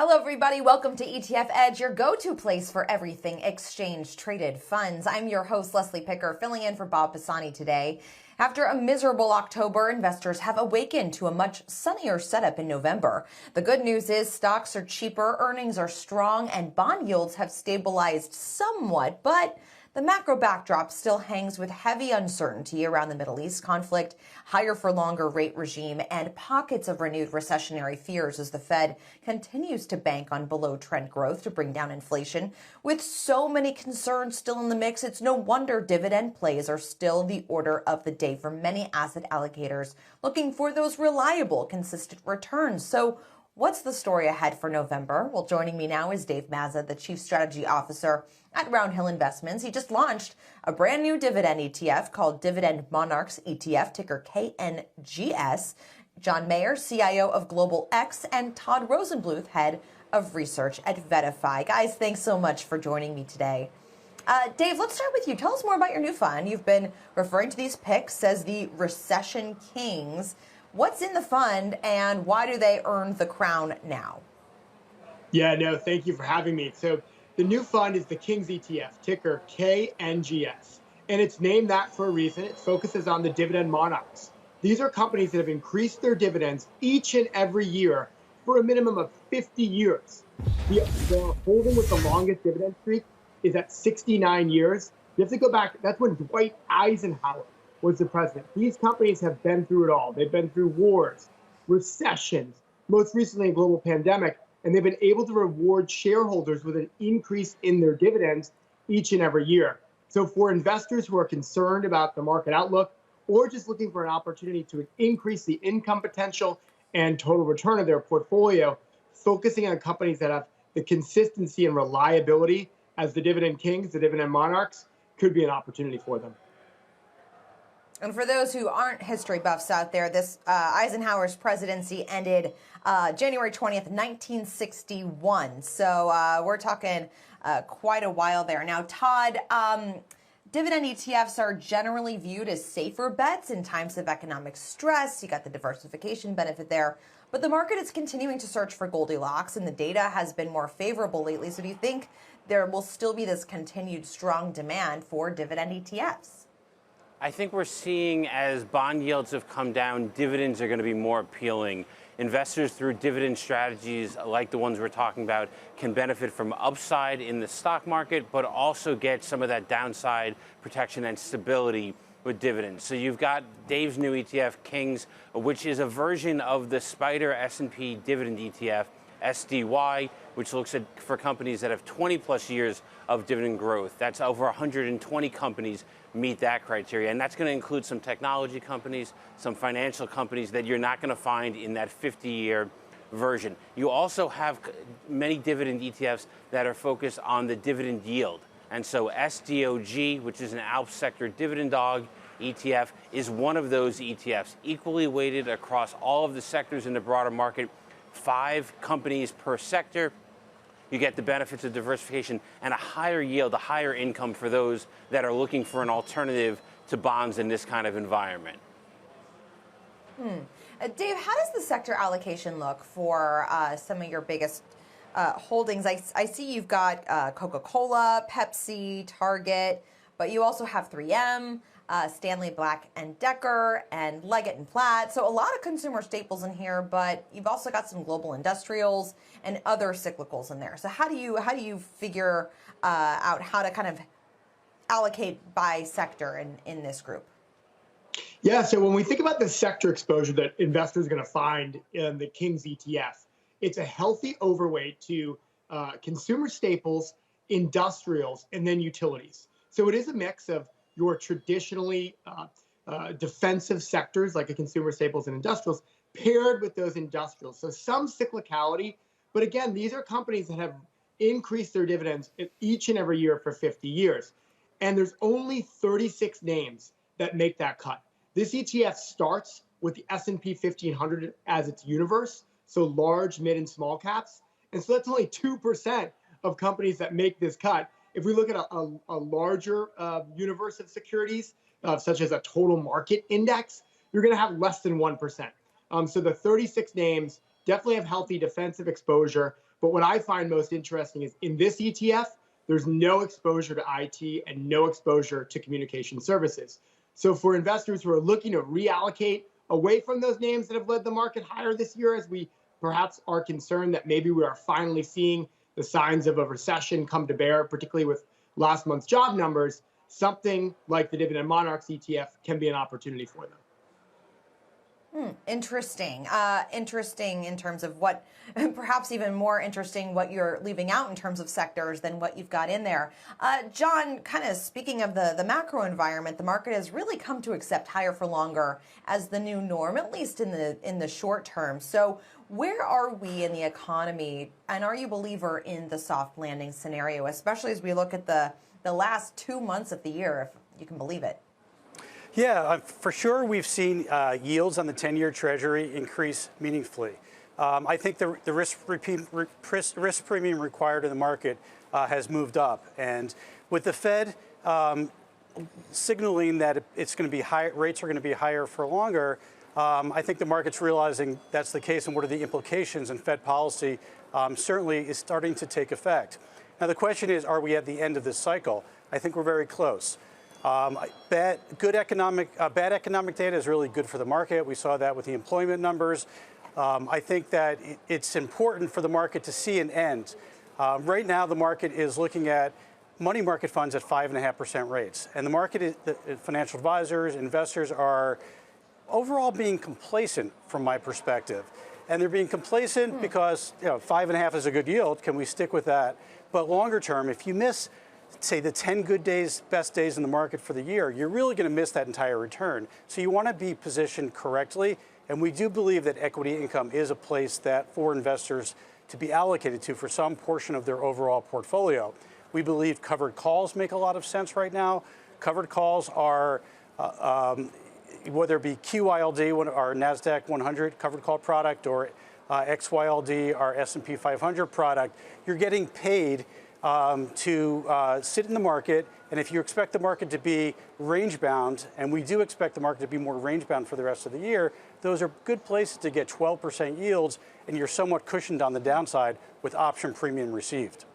Hello, everybody. Welcome to ETF Edge, your go-to place for everything exchange-traded funds. I'm your host, Leslie Picker, filling in for Bob Pisani today. After a miserable October, investors have awakened to a much sunnier setup in November. The good news is stocks are cheaper, earnings are strong, and bond yields have stabilized somewhat, but the macro backdrop still hangs with heavy uncertainty around the Middle East conflict, higher for longer rate regime, and pockets of renewed recessionary fears as the Fed continues to bank on below trend growth to bring down inflation. With so many concerns still in the mix, it's no wonder dividend plays are still the order of the day for many asset allocators looking for those reliable, consistent returns. So what's the story ahead for November? Well, joining me now is Dave Mazza, the Chief Strategy Officer at Round Hill Investments. He just launched a brand new dividend ETF called Dividend Monarchs ETF, ticker KNGS. John Mayer, CIO of Global X, and Todd Rosenbluth, Head of Research at Vetify. Guys, thanks so much for joining me today. Dave, let's start with you. Tell us more about your new fund. You've been referring to these picks as the Recession Kings. What's in the fund and why do they earn the crown now? Yeah, no, thank you for having me. So the new fund is the Kings ETF, ticker KNGS. And it's named that for a reason. It focuses on the dividend monarchs. These are companies that have increased their dividends each and every year for a minimum of 50 years. The holding with the longest dividend streak is at 69 years. You have to go back. That's when Dwight Eisenhower was the president. These companies have been through it all. They've been through wars, recessions, most recently a global pandemic, and they've been able to reward shareholders with an increase in their dividends each and every year. So for investors who are concerned about the market outlook or just looking for an opportunity to increase the income potential and total return of their portfolio, focusing on companies that have the consistency and reliability as the dividend kings, the dividend monarchs, could be an opportunity for them. And for those who aren't history buffs out there, this Eisenhower's presidency ended January 20th, 1961. So we're talking quite a while there. Now, Todd, dividend ETFs are generally viewed as safer bets in times of economic stress. You got the diversification benefit there. But the market is continuing to search for Goldilocks, and the data has been more favorable lately. So do you think there will still be this continued strong demand for dividend ETFs? I think we're seeing as bond yields have come down, dividends are going to be more appealing. Investors through dividend strategies like the ones we're talking about can benefit from upside in the stock market, but also get some of that downside protection and stability with dividends. So you've got Dave's new ETF, Kings, which is a version of the Spider S&P dividend ETF, SDY, which looks for companies that have 20 plus years of dividend growth. That's over 120 companies meet that criteria. And that's going to include some technology companies, some financial companies that you're not going to find in that 50-year version. You also have many dividend ETFs that are focused on the dividend yield. And so SDOG, which is an Alps sector dividend dog ETF, is one of those ETFs, equally weighted across all of the sectors in the broader market. 5 companies per sector. You get the benefits of diversification and a higher yield, a higher income for those that are looking for an alternative to bonds in this kind of environment. Dave, how does the sector allocation look for some of your biggest holdings? I see you've got Coca-Cola, Pepsi, Target, but you also have 3M, Stanley Black and Decker, and Leggett & Platt. So a lot of consumer staples in here, but you've also got some global industrials and other cyclicals in there. So how do you figure out how to kind of allocate by sector in this group? Yeah, so when we think about the sector exposure that investors are going to find in the Kings ETF, it's a healthy overweight to consumer staples, industrials, and then utilities. So it is a mix of your traditionally defensive sectors like a consumer staples and industrials paired with those industrials. So some cyclicality, but again, these are companies that have increased their dividends each and every year for 50 years. And there's only 36 names that make that cut. This ETF starts with the S&P 1500 as its universe, so large, mid, and small caps. And so that's only 2% of companies that make this cut. If we look at a larger universe of securities, such as a total market index, you're going to have less than 1%. So the 36 names definitely have healthy defensive exposure. But what I find most interesting is in this ETF, there's no exposure to IT and no exposure to communication services. So for investors who are looking to reallocate away from those names that have led the market higher this year, as we perhaps are concerned that maybe we are finally seeing the signs of a recession come to bear, particularly with last month's job numbers, something like the Dividend Monarchs ETF can be an opportunity for them. Interesting. Interesting in terms of what, perhaps even more interesting what you're leaving out in terms of sectors than what you've got in there. John, kind of speaking of the macro environment, the market has really come to accept higher for longer as the new norm, at least in the short term. So where are we in the economy, and are you a believer in the soft landing scenario, especially as we look at the last 2 months of the year, if you can believe it? Yeah, for sure we've seen yields on the 10-year Treasury increase meaningfully. I think the risk premium required in the market has moved up. And with the Fed signaling that it's going to be high, rates are going to be higher for longer, I think the market's realizing that's the case and what are the implications, and Fed policy certainly is starting to take effect. Now the question is, are we at the end of this cycle? I think we're very close. Bad economic data is really good for the market. We saw that with the employment numbers. I think that it's important for the market to see an end. Right now, the market is looking at money market funds at 5.5% rates, and the market, the financial advisors, investors are overall being complacent from my perspective. And they're being complacent because 5.5 is a good yield. Can we stick with that? But longer term, if you miss, say, the 10 good days, best days in the market for the year, you're really going to miss that entire return. So you want to be positioned correctly. And we do believe that equity income is a place that for investors to be allocated to for some portion of their overall portfolio. We believe covered calls make a lot of sense right now. Covered calls are, whether it be QYLD, our NASDAQ 100 covered call product, or XYLD, our S&P 500 product, you're getting paid to sit in the market, and if you expect the market to be range-bound, and we do expect the market to be more range-bound for the rest of the year, those are good places to get 12% yields, and you're somewhat cushioned on the downside with option premium received.